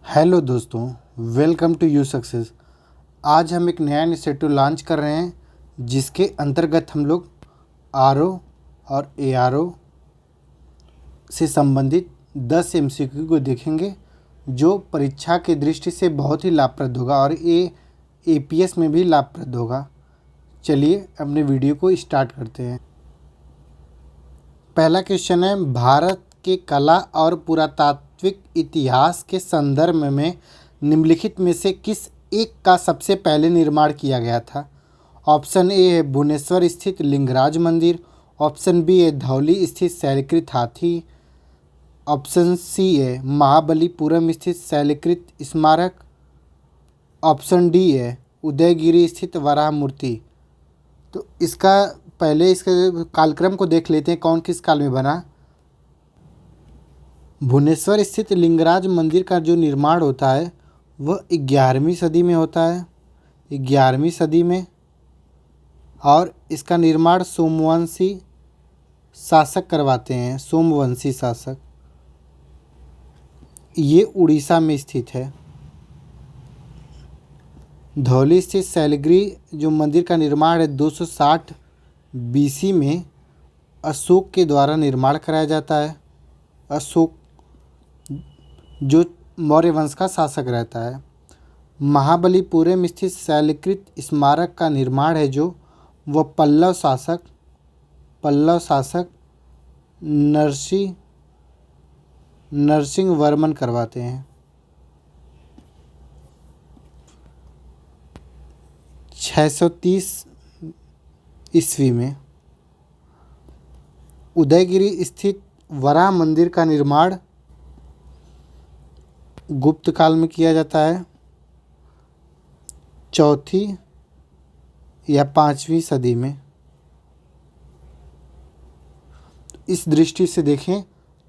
Hello दोस्तों, welcome to you success. आज हम एक नया इनिशिएटिव लॉन्च कर रहे हैं जिसके अंतर्गत हम लोग आरओ और एआरओ से संबंधित 10 एमसीक्यू को देखेंगे जो परीक्षा की दृष्टि से बहुत ही लाभप्रद होगा और ये एपीएस में भी लाभप्रद होगा। चलिए अपने वीडियो को स्टार्ट करते हैं। पहला क्वेश्चन है, भारत के कला और पुरातात्विक इतिहास के संदर्भ में निम्नलिखित में से किस एक का सबसे पहले निर्माण किया गया था? ऑप्शन ए है भुवनेश्वर स्थित लिंगराज मंदिर, ऑप्शन बी है धौली स्थित शैलकृत हाथी, ऑप्शन सी है महाबलीपुरम स्थित शैलकृत स्मारक, ऑप्शन डी है उदयगिरी स्थित वराह मूर्ति। तो इसका पहले इसके कालक्रम को देख लेते हैं, कौन किस काल में बना। भुवनेश्वर स्थित लिंगराज मंदिर का जो निर्माण होता है वह 11वीं सदी में होता है, 11वीं सदी में। और इसका निर्माण सोमवंशी शासक करवाते हैं, सोमवंशी शासक। ये उड़ीसा में स्थित है। धौली स्थित शैलगिरी जो मंदिर का निर्माण है 260 बीसी में अशोक के द्वारा निर्माण कराया जाता है। अशोक जो मौर्य वंश का शासक रहता है। महाबलीपुरम स्थित शैलकृत स्मारक का निर्माण है जो वह पल्लव शासक नरसिंह वर्मन करवाते हैं। 630 ईस्वी में। उदयगिरी स्थित वराह मंदिर का निर्माण गुप्त काल में किया जाता है, 4वीं या 5वीं सदी में। इस दृष्टि से देखें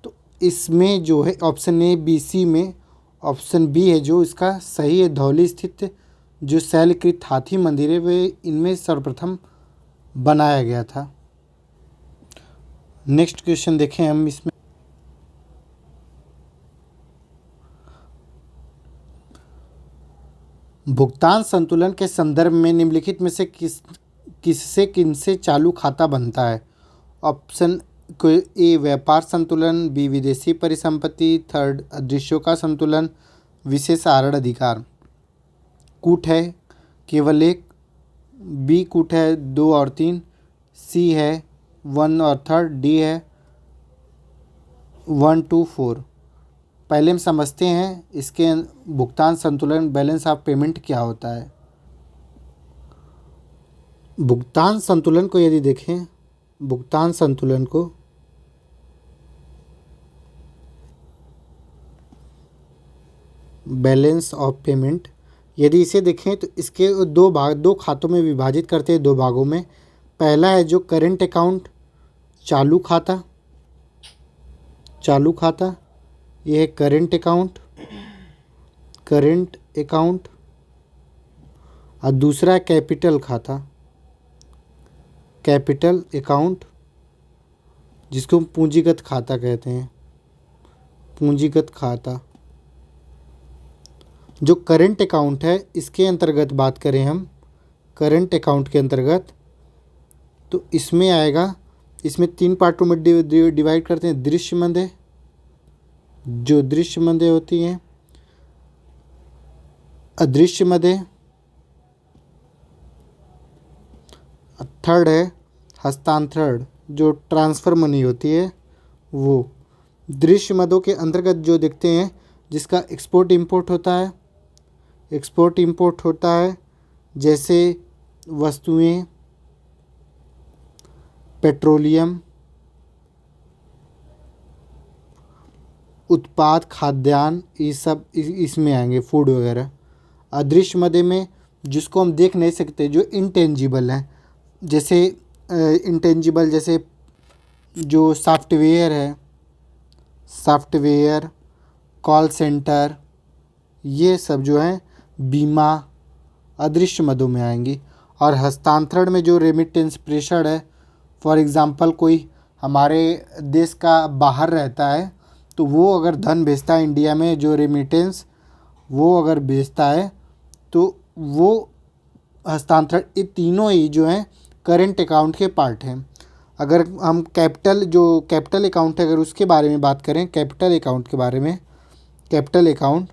तो इसमें जो है ऑप्शन ए बीसी में, ऑप्शन बी है जो इसका सही है। धौली स्थित जो शैलकृत हाथी मंदिर है वे इनमें सर्वप्रथम बनाया गया था। नेक्स्ट क्वेश्चन देखें हम इसमें। भुगतान संतुलन के संदर्भ में निम्नलिखित में से किनसे चालू खाता बनता है? ऑप्शन को ए व्यापार संतुलन, बी विदेशी परिसंपत्ति, थर्ड अदृश्यों का संतुलन, विशेष आरण अधिकार। कूट है केवल एक, बी कूट है 2 और 3, सी है 1 और थर्ड, डी है 1, 2, 4। पहले हम समझते हैं इसके भुगतान संतुलन, बैलेंस ऑफ पेमेंट क्या होता है। भुगतान संतुलन को यदि देखें, भुगतान संतुलन को बैलेंस ऑफ पेमेंट यदि इसे देखें तो इसके दो खातों में विभाजित करते हैं, 2 भागों में। पहला है जो करेंट अकाउंट, चालू खाता, यह है करेंट अकाउंट। और दूसरा है कैपिटल अकाउंट, जिसको हम पूंजीगत खाता कहते हैं, पूंजीगत खाता। जो करेंट अकाउंट है इसके अंतर्गत बात करें हम, करेंट अकाउंट के अंतर्गत, तो इसमें आएगा, इसमें 3 पार्टों में डिवाइड करते हैं। दृश्यमदेय, जो दृश्यमदेय होती हैं, अदृश्यमदेय, थर्ड है हस्तांतरण, जो ट्रांसफ़र मनी होती है वो। दृश्यमदों के अंतर्गत जो देखते हैं जिसका एक्सपोर्ट इंपोर्ट होता है, जैसे वस्तुएं, पेट्रोलियम उत्पाद, खाद्यान्न, ये सब इसमें आएंगे, फूड वगैरह। अदृश्य मदे में जिसको हम देख नहीं सकते, जो इंटेंजिबल हैं, जैसे जैसे जो सॉफ्टवेयर, कॉल सेंटर, ये सब जो हैं बीमा, अदृश्य मदों में आएंगी। और हस्तांतरण में जो रेमिटेंस प्रेषण है, फॉर एग्ज़ाम्पल कोई हमारे देश का बाहर रहता है तो वो अगर धन भेजता है इंडिया में, जो रेमिटेंस वो अगर बेचता है तो वो हस्तांतरण, ये तीनों ही जो हैं करेंट अकाउंट के पार्ट हैं। अगर हम कैपिटल अकाउंट है, अगर उसके बारे में बात करें, कैपिटल अकाउंट के बारे में, कैपिटल अकाउंट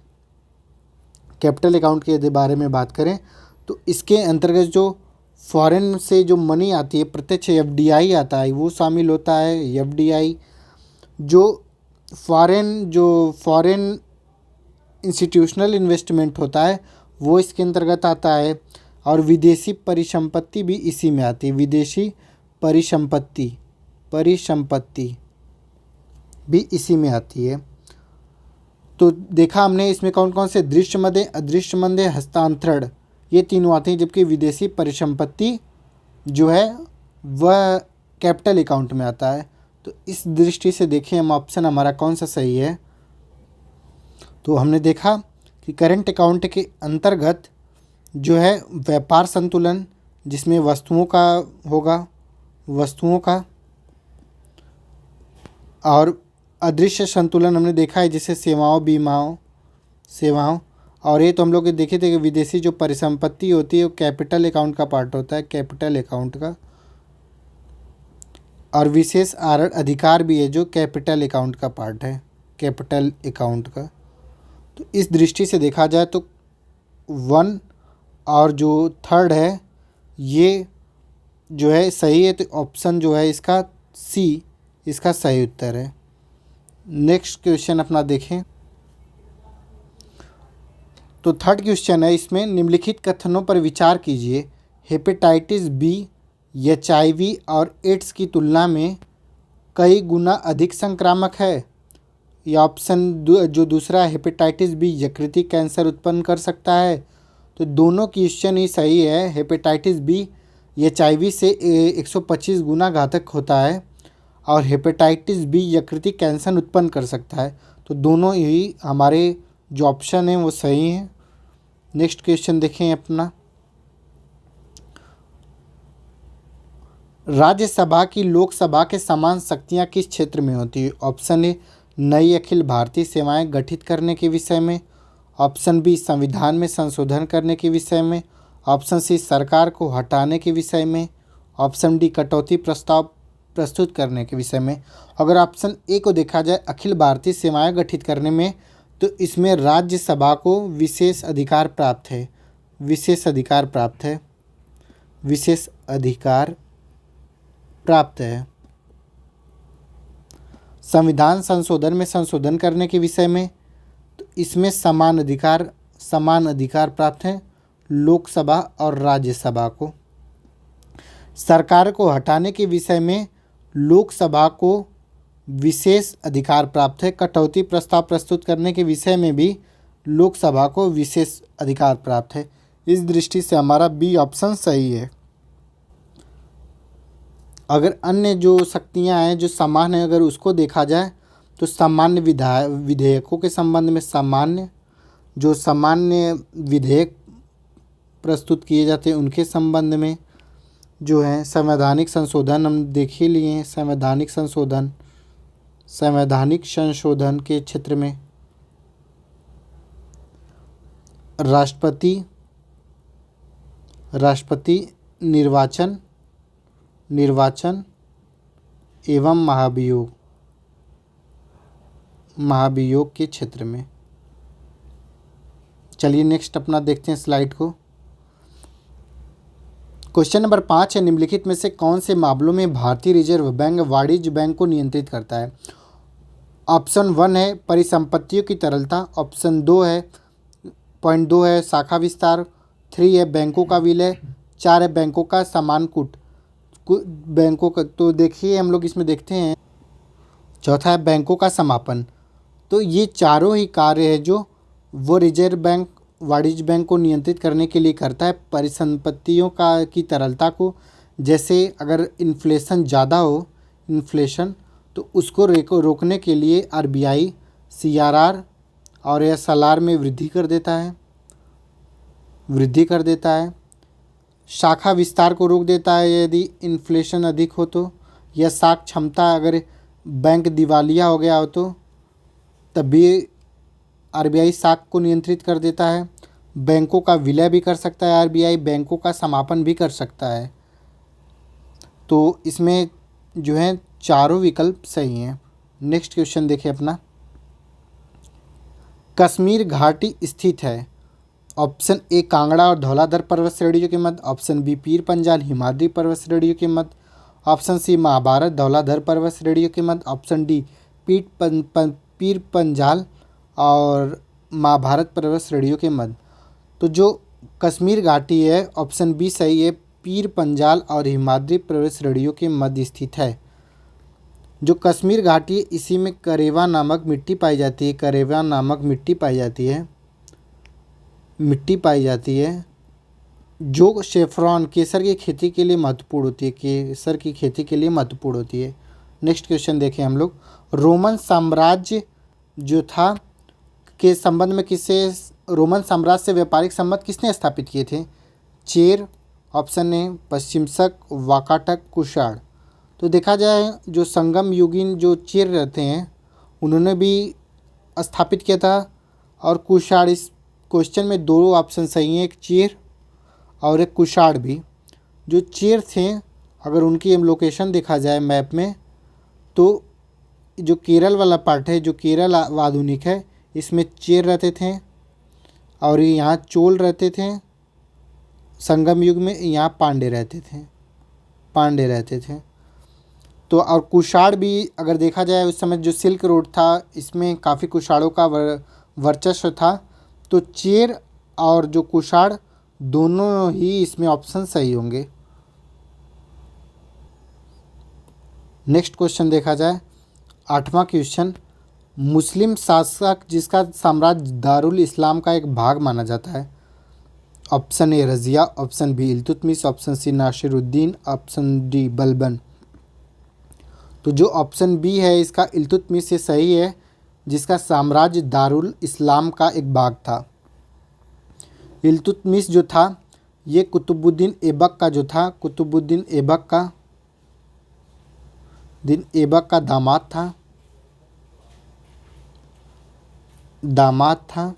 के बारे में बात करें तो इसके अंतर्गत जो फॉरेन से जो मनी आती है, प्रत्यक्ष एफडीआई आता है, वो शामिल होता है। एफडीआई जो फॉरेन इंस्टीट्यूशनल इन्वेस्टमेंट होता है वो इसके अंतर्गत आता है। और विदेशी परिसंपत्ति भी इसी में आती है। विदेशी परिसंपत्ति भी इसी में आती है। तो देखा हमने इसमें कौन कौन से दृश्यमदेय, अदृश्यमदेय, हस्तांतरण, ये तीनों आते हैं, जबकि विदेशी परिसंपत्ति जो है वह कैपिटल अकाउंट में आता है। तो इस दृष्टि से देखें हम ऑप्शन हमारा कौन सा सही है। तो हमने देखा कि करंट अकाउंट के अंतर्गत जो है व्यापार संतुलन, जिसमें वस्तुओं का होगा, और अदृश्य संतुलन हमने देखा है, जैसे सेवाओं। और ये तो हम लोग देखे थे कि विदेशी जो परिसंपत्ति होती है वो कैपिटल अकाउंट का पार्ट होता है, कैपिटल अकाउंट का। और विशेष अधिकार भी है जो कैपिटल अकाउंट का पार्ट है, कैपिटल अकाउंट का। तो इस दृष्टि से देखा जाए तो 1 और जो 3 है ये जो है सही है। तो ऑप्शन जो है इसका सी इसका सही उत्तर है। नेक्स्ट क्वेश्चन अपना देखें तो 3rd क्वेश्चन है, इसमें निम्नलिखित कथनों पर विचार कीजिए। हेपेटाइटिस बी एचआईवी और एड्स की तुलना में कई गुना अधिक संक्रामक है। यह ऑप्शन जो दूसरा हेपेटाइटिस बी यकृति कैंसर उत्पन्न कर सकता है। तो दोनों क्वेश्चन ही सही है। हेपेटाइटिस बी एचआईवी से 125 गुना घातक होता है और हेपेटाइटिस बी यकृति कैंसर उत्पन्न कर सकता है। तो दोनों ही हमारे जो ऑप्शन हैं वो सही हैं। नेक्स्ट क्वेश्चन देखें अपना, राज्यसभा की लोकसभा के समान शक्तियां किस क्षेत्र में होती है। ऑप्शन ए नई अखिल भारतीय सेवाएं गठित करने के विषय में, ऑप्शन बी संविधान में संशोधन करने के विषय में, ऑप्शन सी सरकार को हटाने के विषय में, ऑप्शन डी कटौती प्रस्ताव प्रस्तुत करने के विषय में। अगर ऑप्शन ए को देखा जाए अखिल भारतीय सेवाएं गठित करने में, तो इसमें राज्यसभा को विशेष अधिकार प्राप्त है, विशेष अधिकार प्राप्त है। संविधान संशोधन में संशोधन करने के विषय में, तो इसमें समान अधिकार प्राप्त है लोकसभा और राज्यसभा को। सरकार को हटाने के विषय में लोकसभा को विशेष अधिकार प्राप्त है। कटौती प्रस्ताव प्रस्तुत करने के विषय में भी लोकसभा को विशेष अधिकार प्राप्त है। इस दृष्टि से हमारा बी ऑप्शन सही है। अगर अन्य जो शक्तियां हैं जो समान है, अगर उसको देखा जाए तो सामान्य विधेयकों के संबंध में, सामान्य विधेयक प्रस्तुत किए जाते हैं उनके संबंध में जो है संवैधानिक संशोधन हम देख ही लिए हैं। संवैधानिक संशोधन के क्षेत्र में राष्ट्रपति निर्वाचन एवं महाभियोग के क्षेत्र में। चलिए नेक्स्ट अपना देखते हैं स्लाइड को। क्वेश्चन नंबर 5 है, निम्नलिखित में से कौन से मामलों में भारतीय रिजर्व बैंक वाणिज्य बैंक को नियंत्रित करता है। ऑप्शन 1 है परिसंपत्तियों की तरलता, ऑप्शन 2 है पॉइंट 2 है शाखा विस्तार, 3 है बैंकों का विलय, 4 है बैंकों का समानकूट बैंकों का। तो देखिए हम लोग इसमें देखते हैं, चौथा है बैंकों का समापन। तो ये चारों ही कार्य है जो वो रिजर्व बैंक वाणिज्य बैंक को नियंत्रित करने के लिए करता है। परिसंपत्तियों की तरलता को, जैसे अगर इन्फ्लेशन ज़्यादा हो, तो उसको रोकने के लिए आरबीआई सीआरआर और एसएलआर में वृद्धि कर देता है। शाखा विस्तार को रोक देता है यदि इन्फ्लेशन अधिक हो तो, या साख क्षमता, अगर बैंक दिवालिया हो गया हो तो तब भी आरबीआई साख को नियंत्रित कर देता है। बैंकों का विलय भी कर सकता है आरबीआई, बैंकों का समापन भी कर सकता है। तो इसमें जो है चारों विकल्प सही हैं। नेक्स्ट क्वेश्चन देखिए अपना, कश्मीर घाटी स्थित है। ऑप्शन ए कांगड़ा और धौलाधर पर्वत श्रेणियों के मध्य, ऑप्शन बी पीर पंजाल हिमाद्री पर्वत श्रेणियों के मध्य, ऑप्शन सी महाभारत धौलाधर पर्वत श्रेणियों के मध्य, ऑप्शन डी पीर पंजाल और महाभारत पर्वत श्रेणियों के मध्य। तो जो कश्मीर घाटी है ऑप्शन बी सही है, पीर पंजाल और हिमाद्री पर्वत श्रेणियों के मध्य स्थित है। जो कश्मीर घाटी है इसी में करेवा नामक मिट्टी पाई जाती है, करेवा नामक मिट्टी पाई जाती है जो शेफ्रॉन केसर की खेती के लिए महत्वपूर्ण होती है, केसर की खेती के लिए महत्वपूर्ण होती है। नेक्स्ट क्वेश्चन देखें हम लोग, रोमन साम्राज्य जो था के संबंध में रोमन साम्राज्य से व्यापारिक संबंध किसने स्थापित किए थे? चेर, ऑप्शन ए पश्चिमशक, वाकाटक, कुषाण। तो देखा जाए जो संगम युगीन जो चेर रहते हैं उन्होंने भी स्थापित किया था, और कुषाण। इस क्वेश्चन में दो ऑप्शन सही हैं, एक चेर और एक कुषाण भी। जो चेर थे अगर उनकी हम लोकेशन देखा जाए मैप में, तो जो केरल वाला पार्ट है, जो केरल आधुनिक है, इसमें चेर रहते थे और यहाँ चोल रहते थे। संगम युग में यहाँ पांड्य रहते थे। तो और कुषाण भी अगर देखा जाए उस समय जो सिल्क रोड था इसमें काफ़ी कुषाणों का वर्चस्व था। तो चेर और जो कुषाण दोनों ही इसमें ऑप्शन सही होंगे। नेक्स्ट क्वेश्चन देखा जाए, 8वां क्वेश्चन, मुस्लिम शासक जिसका साम्राज्य दारुल इस्लाम का एक भाग माना जाता है। Option A Razia, option B Iltutmish, option C Nasiruddin, option D Balban. तो जो ऑप्शन बी है इसका इल्तुतमिश ये सही है, जिसका साम्राज्य दारुल इस्लाम का एक भाग था। इल्तुतमिश जो था ये कुतुबुद्दीन ऐबक का जो था, कुतुबुद्दीन ऐबक का दामाद था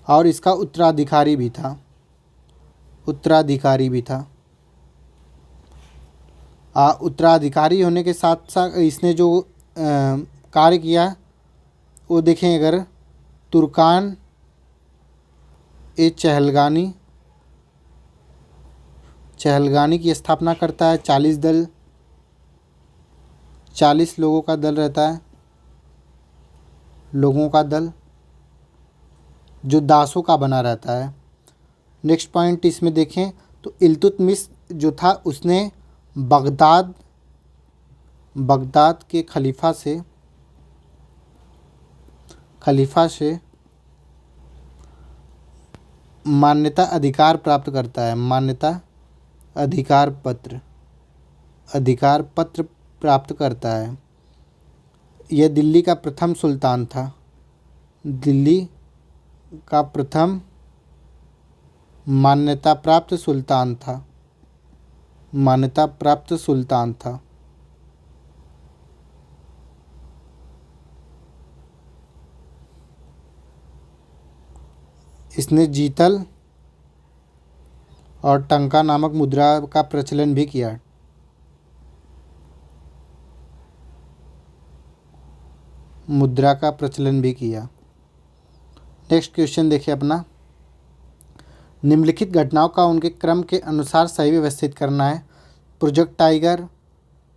और इसका उत्तराधिकारी भी था। उत्तराधिकारी होने के साथ साथ इसने जो कार्य किया वो देखें, अगर तुर्कान ए चहलगानी की स्थापना करता है। 40 लोगों का दल रहता है, जो दासों का बना रहता है। नेक्स्ट पॉइंट इसमें देखें तो इल्तुतमिश जो था उसने बगदाद के खलीफा से मान्यता अधिकार प्राप्त करता है, अधिकार पत्र प्राप्त करता है। यह दिल्ली का प्रथम सुल्तान था, दिल्ली का प्रथम मान्यता प्राप्त सुल्तान था। इसने जीतल और टंका नामक मुद्रा का प्रचलन भी किया। नेक्स्ट क्वेश्चन देखिए अपना, निम्नलिखित घटनाओं का उनके क्रम के अनुसार सही व्यवस्थित करना है। प्रोजेक्ट टाइगर,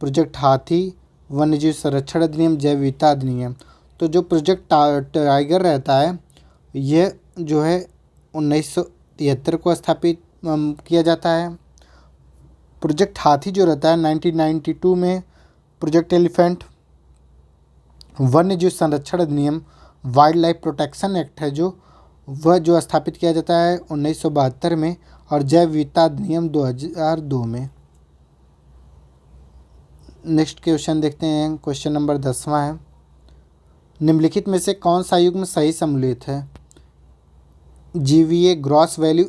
प्रोजेक्ट हाथी, वन्यजीव संरक्षण अधिनियम, जैव विविधता अधिनियम। तो जो प्रोजेक्ट टाइगर रहता है यह जो है 1973 को स्थापित किया जाता है। प्रोजेक्ट हाथी जो रहता है 1992 में। प्रोजेक्ट एलिफेंट, वन्यजीव संरक्षण अधिनियम, वाइल्ड लाइफ प्रोटेक्शन एक्ट है जो स्थापित किया जाता है 1972 में, और जैव विविधता अधिनियम 2002 में। नेक्स्ट क्वेश्चन देखते हैं, क्वेश्चन नंबर 10वां है, निम्नलिखित में से कौन सा युग्म सही सम्मिलित है? GVA ग्रॉस वैल्यू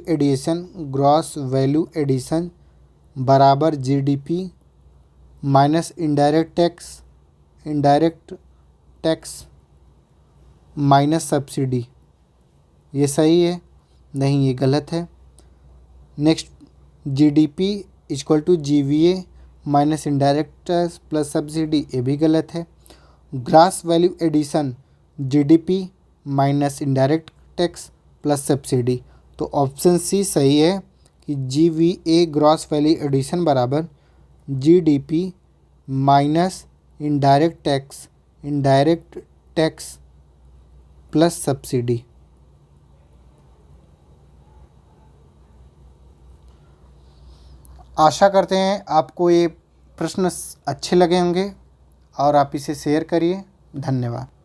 एडिशन बराबर GDP minus indirect tax minus subsidy, ये सही है? नहीं, ये गलत है। Next, GDP equal to GVA minus indirect tax plus subsidy, ये भी गलत है। Gross value addition, GDP minus indirect tax plus subsidy, तो ऑप्शन सी सही है कि जीवीए ग्रॉस वैल्यू एडिशन बराबर GDP minus indirect tax plus subsidy. आशा करते हैं आपको ये प्रश्न अच्छे लगे होंगे और आप इसे शेयर करिए। धन्यवाद।